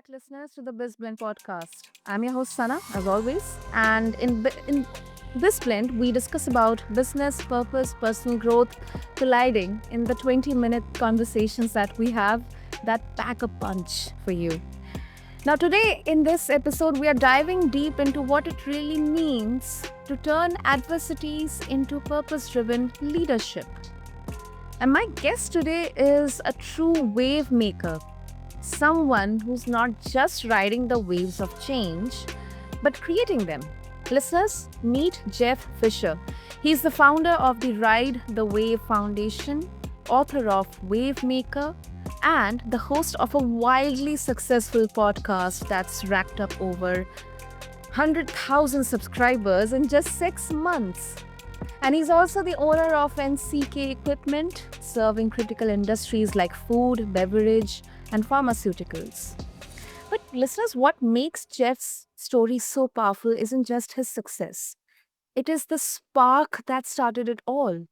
back, listeners, to the BizBlend podcast. I'm your host, Sana, as always. And in BizBlend, we discuss about business, purpose, personal growth colliding in the 20-minute conversations that we have that pack a punch for you. Now, today in this episode, we are diving deep into what it really means to turn adversities into purpose driven leadership. And my guest today is a true wave maker, someone who's not just riding the waves of change, but creating them. Listeners, meet Jeff Fisher. He's the founder of the Ride the Wave Foundation, author of Wave Maker, and the host of a wildly successful podcast that's racked up over 100,000 subscribers in just 6 months. And he's also the owner of NCK Equipment, serving critical industries like food, beverage, and pharmaceuticals. But listeners, what makes Jeff's story so powerful isn't just his success. It is the spark that started it all.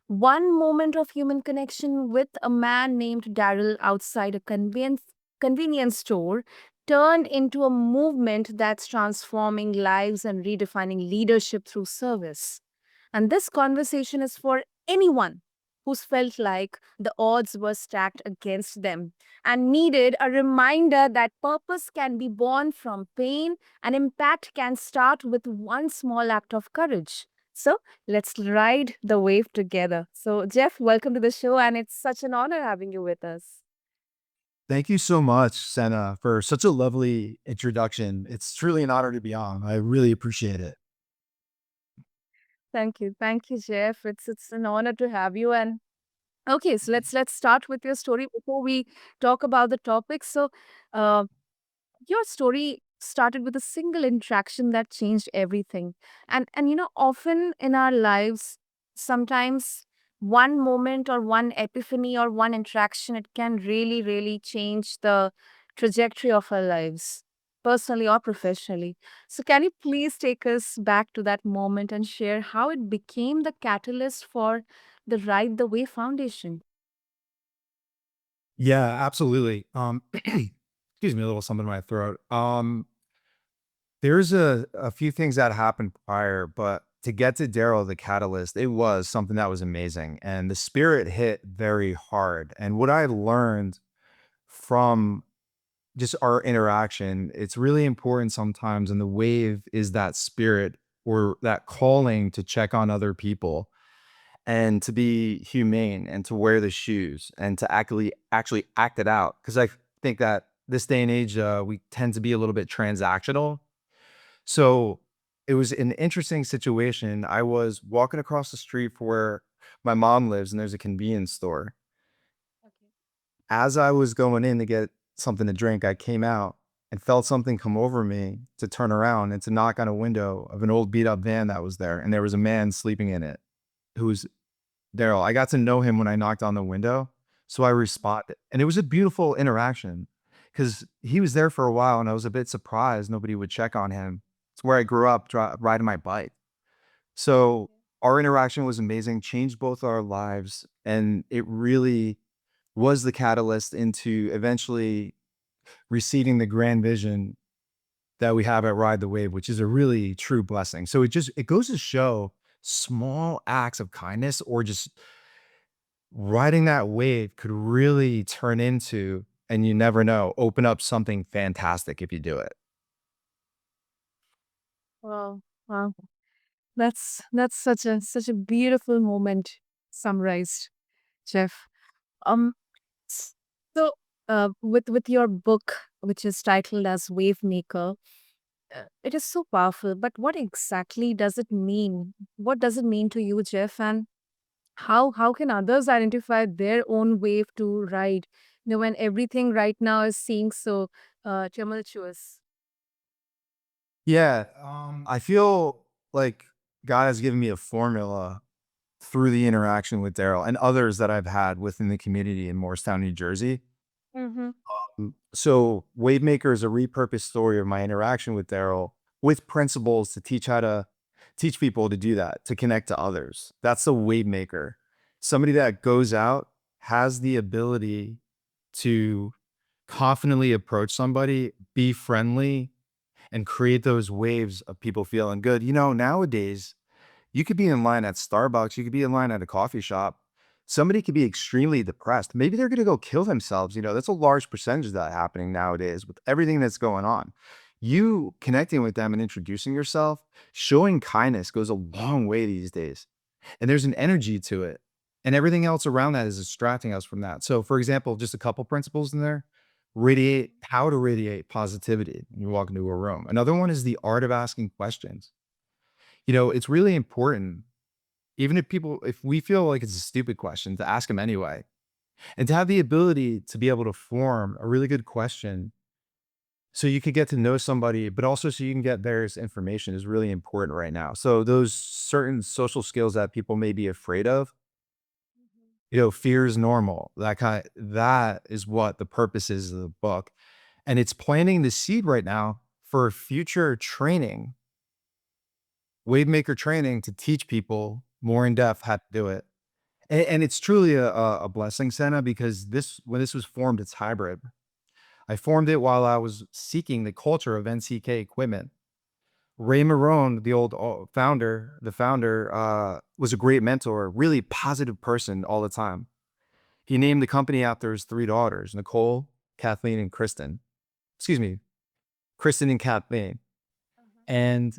One moment of human connection with a man named Daryl outside a convenience store turned into a movement that's transforming lives and redefining leadership through service. And this conversation is for anyone who's felt like the odds were stacked against them and needed a reminder that purpose can be born from pain and impact can start with one small act of courage. So let's ride the wave together. So, Jeff, welcome to the show, and it's such an honor having you with us. Thank you so much, Senna, for such a lovely introduction. It's truly an honor to be on. I really appreciate it. Thank you, Jeff. It's an honor to have you. And okay, so let's start with your story before we talk about the topic. So, uh, your story started with a single interaction that changed everything. And often in our lives, sometimes one moment or one epiphany or one interaction, it can really change the trajectory of our lives, personally or professionally. So can you please take us back to that moment and share how it became the catalyst for the Ride the Way Foundation? Yeah, absolutely. Excuse me, a little something in my throat. There's a few things that happened prior, but to get to Daryl, the catalyst, it was something that was amazing. And the spirit hit very hard. And what I learned from just our interaction, it's really important sometimes. And the wave is that spirit or that calling to check on other people and to be humane and to wear the shoes and to actually act it out. Because I think that this day and age, we tend to be a little bit transactional. So it was an interesting situation. I was walking across the street for where my mom lives, and there's a convenience store. Okay. As I was going in to get something to drink, I came out and felt something come over me to turn around and to knock on a window of an old beat up van that was there. And there was a man sleeping in it who was Daryl. I got to know him when I knocked on the window. So I responded. And it was a beautiful interaction because he was there for a while and I was a bit surprised nobody would check on him. It's where I grew up riding my bike. So our interaction was amazing, changed both our lives. And it really was the catalyst into eventually receiving the grand vision that we have at Ride the Wave, which is a really true blessing. So it goes to show small acts of kindness or just riding that wave could really turn into, and you never know, open up something fantastic if you do it. Wow. Wow. That's such a beautiful moment summarized, Jeff. Um, s- so with your book, which is titled as Wave Maker, it is so powerful. But what exactly does it mean? What does it mean to you, Jeff? And how can others identify their own wave to ride? When everything right now is seeming so tumultuous. Yeah. I feel like God has given me a formula through the interaction with Daryl and others that I've had within the community in Morristown, New Jersey. Mm-hmm. So Wavemaker is a repurposed story of my interaction with Daryl with principles to teach people to do that, to connect to others. That's the Wavemaker. Somebody that goes out has the ability to confidently approach somebody, be friendly, and create those waves of people feeling good. Nowadays, you could be in line at Starbucks, you could be in line at a coffee shop. Somebody could be extremely depressed. Maybe they're gonna go kill themselves. That's a large percentage of that happening nowadays with everything that's going on. You connecting with them and introducing yourself, showing kindness goes a long way these days. And there's an energy to it. And everything else around that is distracting us from that. So, for example, just a couple principles in there. Radiate, how to radiate positivity when you walk into a room. Another one is the art of asking questions. It's really important, even if we feel like it's a stupid question, to ask them anyway. And to have the ability to be able to form a really good question so you could get to know somebody, but also so you can get various information is really important right now. So those certain social skills that people may be afraid of, fear is normal. That is what the purpose is of the book. And it's planting the seed right now for future training, wavemaker training to teach people more in depth how to do it. And it's truly a blessing, Senna, because when this was formed, it's hybrid. I formed it while I was seeking the culture of NCK equipment. Ray Marone, the founder, was a great mentor, really positive person all the time. He named the company after his three daughters, Nicole, Kathleen, and Kristen. Excuse me, Kristen and Kathleen. And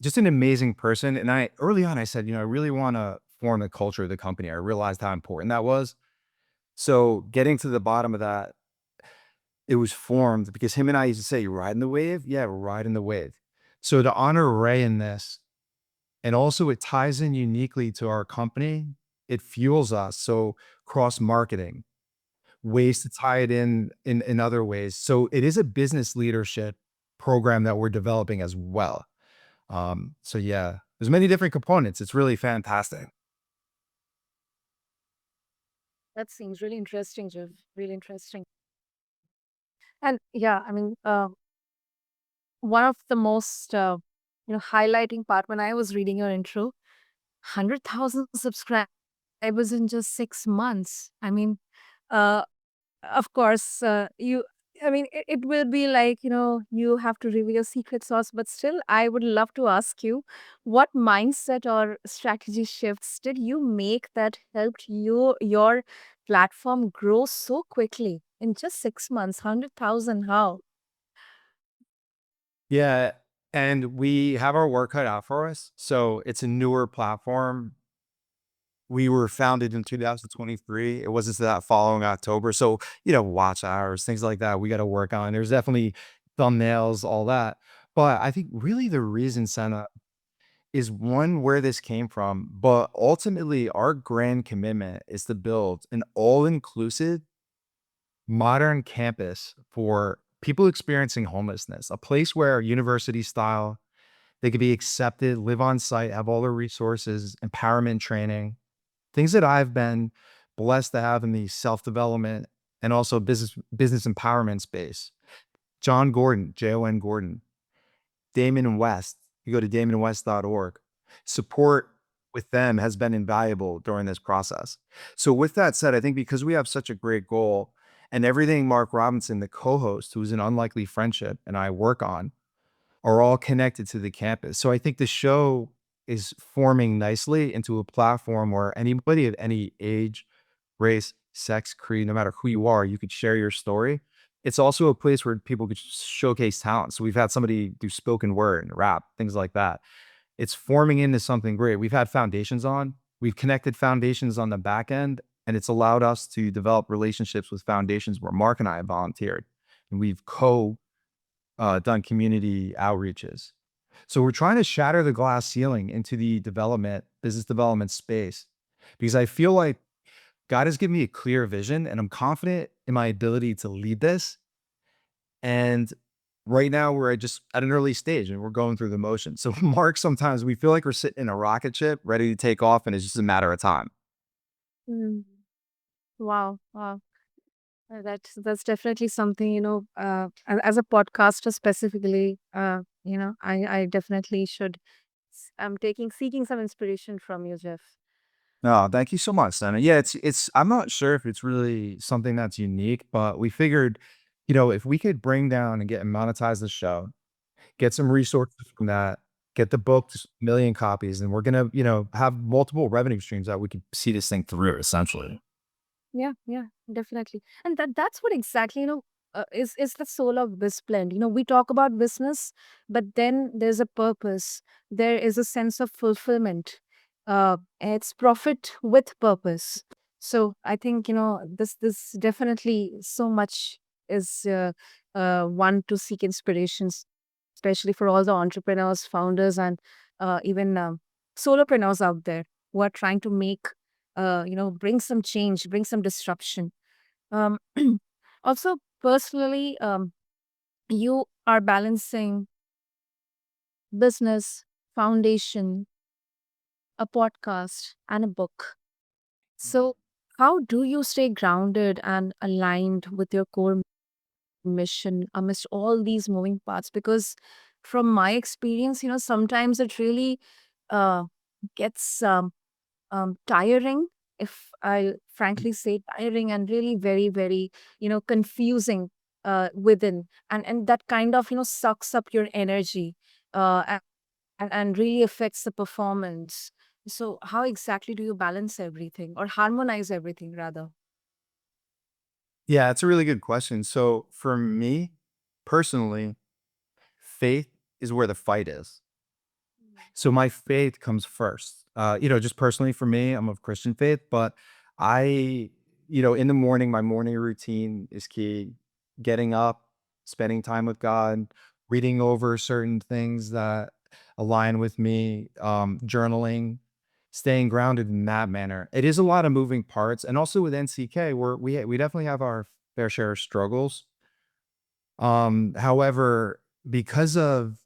just an amazing person. And early on, I said, I really want to form the culture of the company. I realized how important that was. So getting to the bottom of that, it was formed because him and I used to say, "You riding the wave?" Yeah, we're riding the wave. So to honor Ray in this, and also it ties in uniquely to our company, it fuels us. So cross marketing, ways to tie it in other ways. So it is a business leadership program that we're developing as well. So yeah, there's many different components. It's really fantastic. That seems really interesting, Jeff. Really interesting. And yeah, I mean, one of the most highlighting part when I was reading your intro, 100,000 subscribers in just 6 months. I mean, uh, of course, you. I mean, it will be like you have to reveal your secret sauce, but still, I would love to ask you, what mindset or strategy shifts did you make that helped your platform grow so quickly in just 6 months? 100,000, how? Yeah, and we have our work cut out for us. So it's a newer platform. We were founded in 2023. It wasn't that following October. So, watch hours, things like that, we got to work on. There's definitely thumbnails, all that. But I think really the reason, Senna, is one, where this came from, but ultimately our grand commitment is to build an all-inclusive modern campus for people experiencing homelessness, a place where university style, they could be accepted, live on site, have all the resources, empowerment training, things that I've been blessed to have in the self-development and also business empowerment space. John Gordon, Jon Gordon, Damon West. You go to damonwest.org. Support with them has been invaluable during this process. So with that said, I think because we have such a great goal and everything Mark Robinson, the co-host, who's an unlikely friendship, and I work on, are all connected to the campus. So I think the show is forming nicely into a platform where anybody of any age, race, sex, creed, no matter who you are, you could share your story. It's also a place where people could showcase talent. So we've had somebody do spoken word and rap, things like that. It's forming into something great. We've had foundations on, we've connected foundations on the back end, and it's allowed us to develop relationships with foundations where Mark and I have volunteered. And we've done community outreaches. So we're trying to shatter the glass ceiling into the business development space, because I feel like God has given me a clear vision and I'm confident in my ability to lead this. And right now we're just at an early stage and we're going through the motions. So Mark, sometimes we feel like we're sitting in a rocket ship ready to take off and it's just a matter of time. Mm. Wow, wow. That's definitely something, as a podcaster specifically, I definitely should. I'm taking seeking some inspiration from you, Jeff. No, thank you so much, Senna. Yeah, I'm not sure if it's really something that's unique, but we figured If we could bring down and get and monetize the show, get some resources from that, get the book to a million copies, and we're gonna, have multiple revenue streams that we could see this thing through essentially. Yeah, yeah, definitely. And that's what exactly, is the soul of BizBlend. We talk about business, but then there's a purpose. There is a sense of fulfillment. It's profit with purpose. So I think, this definitely so much is one to seek inspirations, especially for all the entrepreneurs, founders, and even solopreneurs out there who are trying to make bring some change, bring some disruption. Um, Also, personally, you are balancing business, foundation, a podcast, and a book. So, how do you stay grounded and aligned with your core mission amidst all these moving parts? Because from my experience, sometimes it really uh, gets tiring, if I frankly say tiring, and really very, very, confusing within. And that kind of, sucks up your energy and really affects the performance. So, how exactly do you balance everything or harmonize everything rather? Yeah, it's a really good question. So for me personally, faith is where the fight is. So my faith comes first. Just personally for me, I'm of Christian faith, but I, in the morning, my morning routine is key. Getting up, spending time with God, reading over certain things that align with me, journaling, staying grounded in that manner. It is a lot of moving parts, and also with NCK, we definitely have our fair share of struggles. However, because of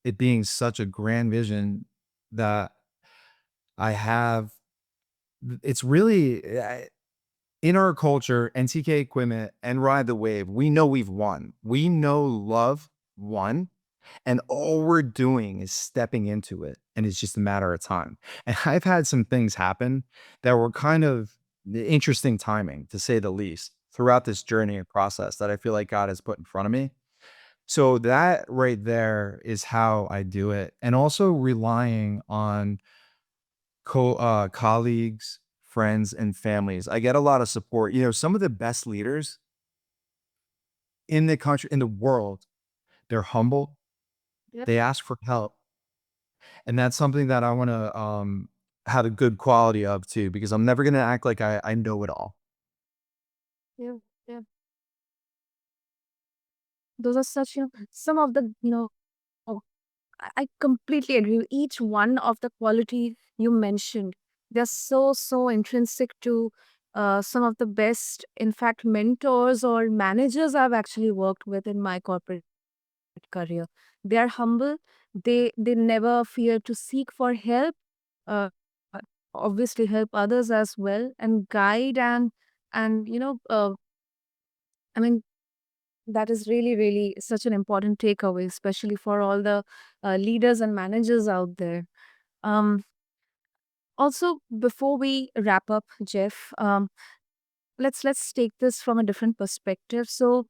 it being such a grand vision that I have, it's really in our culture, NTK equipment and ride the wave. We know we've won. We know love won. And all we're doing is stepping into it. And it's just a matter of time. And I've had some things happen that were kind of interesting timing, to say the least, throughout this journey and process that I feel like God has put in front of me. So that right there is how I do it, and also relying on colleagues, friends, and families. I get a lot of support. Some of the best leaders in the country, in the world, they're humble, Yep. they ask for help, and that's something that I wanna, have a good quality of too, because I'm never gonna act like I know it all. Yeah. Yeah. Those are such, some of the, I completely agree with each one of the quality you mentioned. They're so, so intrinsic to some of the best, in fact, mentors or managers I've actually worked with in my corporate career. They are humble. They never fear to seek for help. Uh, uh, Obviously, help others as well and guide and I mean, that is really, really such an important takeaway, especially for all the leaders and managers out there. Um, Also, before we wrap up, Jeff, let's take this from a different perspective. So,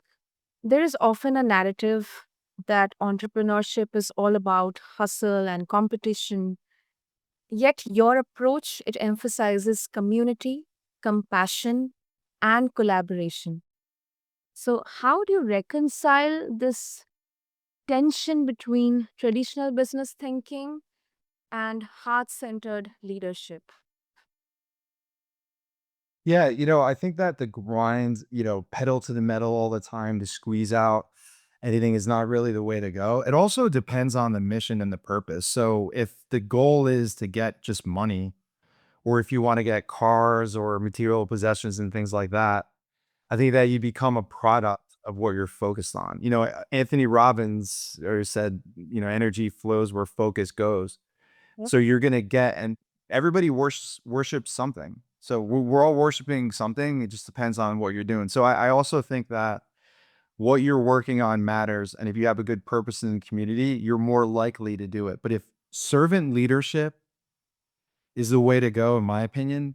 there is often a narrative that entrepreneurship is all about hustle and competition. Yet, your approach it emphasizes community, compassion, and collaboration. So, how do you reconcile this tension between traditional business thinking and heart centered leadership? Yeah, I think that the grind, pedal to the metal all the time to squeeze out anything is not really the way to go. It also depends on the mission and the purpose. So if the goal is to get just money, or if you want to get cars or material possessions and things like that, I think that you become a product of what you're focused on. Anthony Robbins said, energy flows where focus goes. Yep. So you're gonna get, and everybody worships something. So we're all worshiping something. It just depends on what you're doing. So I also think that what you're working on matters, and if you have a good purpose in the community, you're more likely to do it. But if servant leadership is the way to go, in my opinion,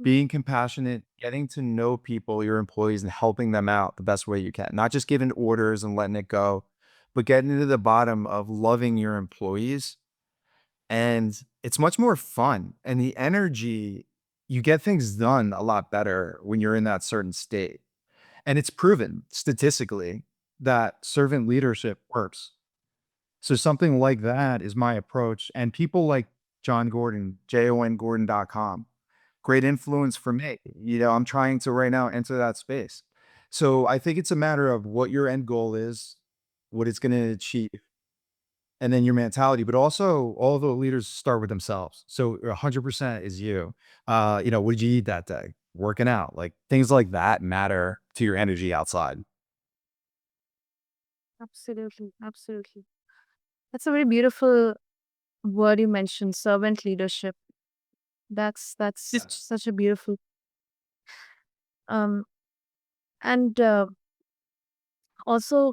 being compassionate, getting to know people, your employees, and helping them out the best way you can. Not just giving orders and letting it go, but getting to the bottom of loving your employees. And it's much more fun. And the energy, you get things done a lot better when you're in that certain state. And it's proven statistically that servant leadership works. So something like that is my approach. And people like John Gordon, jongordon.com, great influence for me. I'm trying to right now enter that space. So I think it's a matter of what your end goal is, what it's going to achieve, and then your mentality. But also, all the leaders start with themselves. So 100% is you. What did you eat that day? Working out, like things like that matter to your energy outside. Absolutely, absolutely. That's a very beautiful word you mentioned, servant leadership. That's Yeah. such a beautiful um and also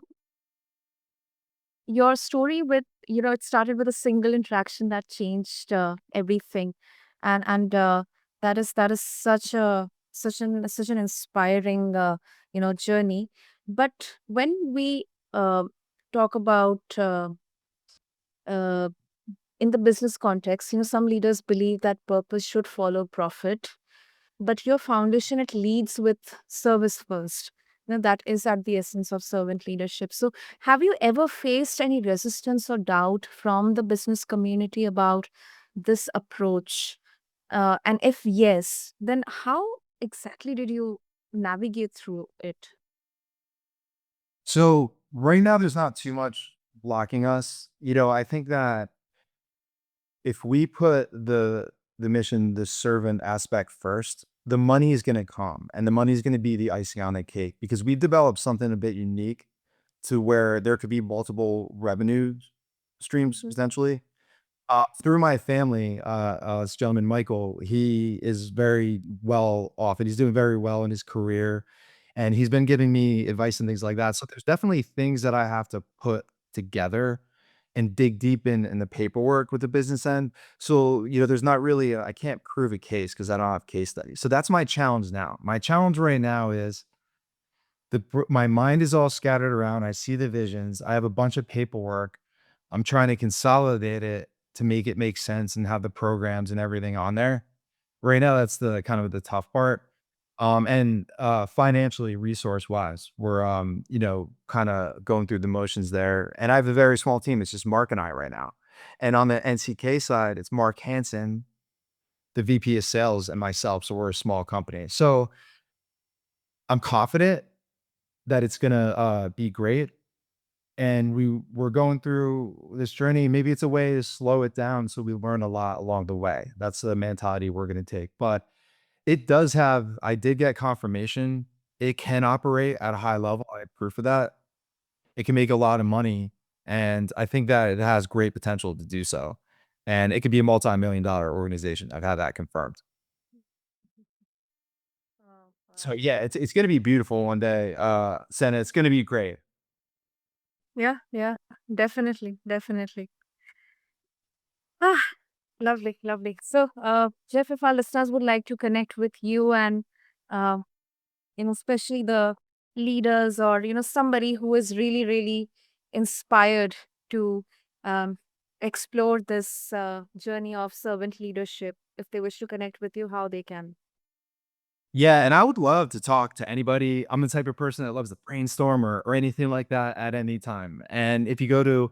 your story with it started with a single interaction that changed everything, and that is such an inspiring journey. But when we uh, talk about uh, in the business context, some leaders believe that purpose should follow profit, but your foundation, it leads with service first. That is at the essence of servant leadership. So have you ever faced any resistance or doubt from the business community about this approach, and if yes, then how exactly did you navigate through it? So right now, there's not too much blocking us. I think that if we put the mission, the servant aspect first, the money is going to come, and the money is going to be the icing on the cake because we've developed something a bit unique to where there could be multiple revenue streams Mhm. potentially. Through my family, this gentleman, Michael, he is very well off and he's doing very well in his career. And he's been giving me advice and things like that. So there's definitely things that I have to put together and dig deep in the paperwork with the business end. So, there's not really, I can't prove a case because I don't have case studies. So that's my challenge now. My challenge right now is my mind is all scattered around. I see the visions. I have a bunch of paperwork. I'm trying to consolidate it to make it make sense and have the programs and everything on there. Right now, that's the kind of the tough part. And financially, resource wise, we're kind of going through the motions there. And I have a very small team. It's just Mark and I right now. And on the NCK side, it's Mark Hansen, the VP of sales, and myself. So we're a small company. So I'm confident that it's gonna be great. And we're going through this journey. Maybe it's a way to slow it down so we learn a lot along the way. That's the mentality we're gonna take. But I did get confirmation. It can operate at a high level. I have proof of that. It can make a lot of money. And I think that it has great potential to do so. And it could be a multi-million dollar organization. I've had that confirmed. Oh, So wow. yeah, it's gonna be beautiful one day. Senna, it's gonna be great. Yeah, yeah, definitely, definitely. Ah, lovely, lovely. So, Jeff, if our listeners would like to connect with you and, uh, especially the leaders, or, somebody who is really, really inspired to um, explore this journey of servant leadership, if they wish to connect with you, how they can. Yeah, and I would love to talk to anybody. I'm the type of person that loves to brainstorm or anything like that at any time. And if you go to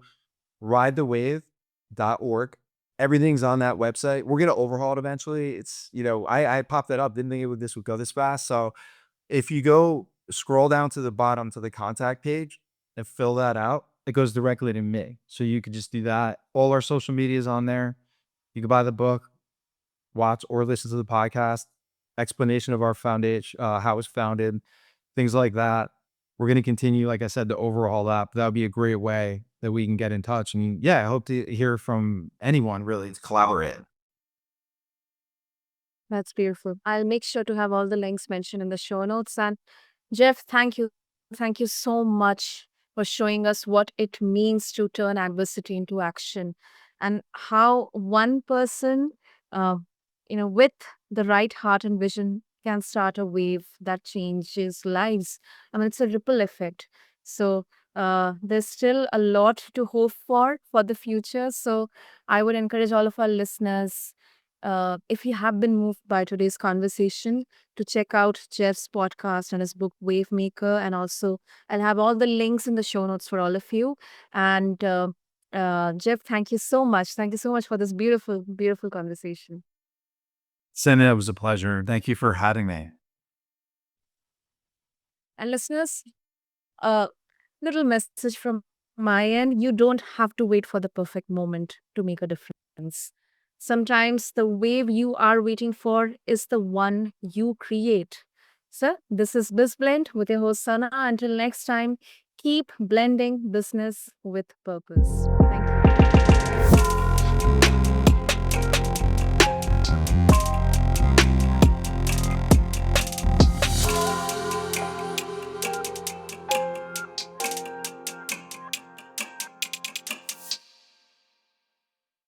ridethewave.org, everything's on that website. We're gonna overhaul it eventually. I popped that up, didn't think this would go this fast. So if you go scroll down to the bottom to the contact page and fill that out, it goes directly to me. So you could just do that. All our social media is on there. You can buy the book, watch or listen to the podcast, explanation of our foundation, how it's founded, things like that. We're going to continue, like I said, to overhaul that. But that would be a great way that we can get in touch. And yeah, I hope to hear from anyone really to collaborate. That's beautiful. I'll make sure to have all the links mentioned in the show notes. And Jeff, thank you. Thank you so much for showing us what it means to turn adversity into action, and how one person, uh, with the right heart and vision can start a wave that changes lives. I mean, it's a ripple effect. So there's still a lot to hope for the future. So I would encourage all of our listeners, if you have been moved by today's conversation, to check out Jeff's podcast and his book Wave Maker. And also, I'll have all the links in the show notes for all of you. And Jeff, thank you so much. Thank you so much for this beautiful, beautiful conversation. Cindy, it was a pleasure. Thank you for having me. And listeners, a little message from my end: you don't have to wait for the perfect moment to make a difference. Sometimes the wave you are waiting for is the one you create. So, this is BizBlend with your host Sana. Until next time, keep blending business with purpose. Thank you.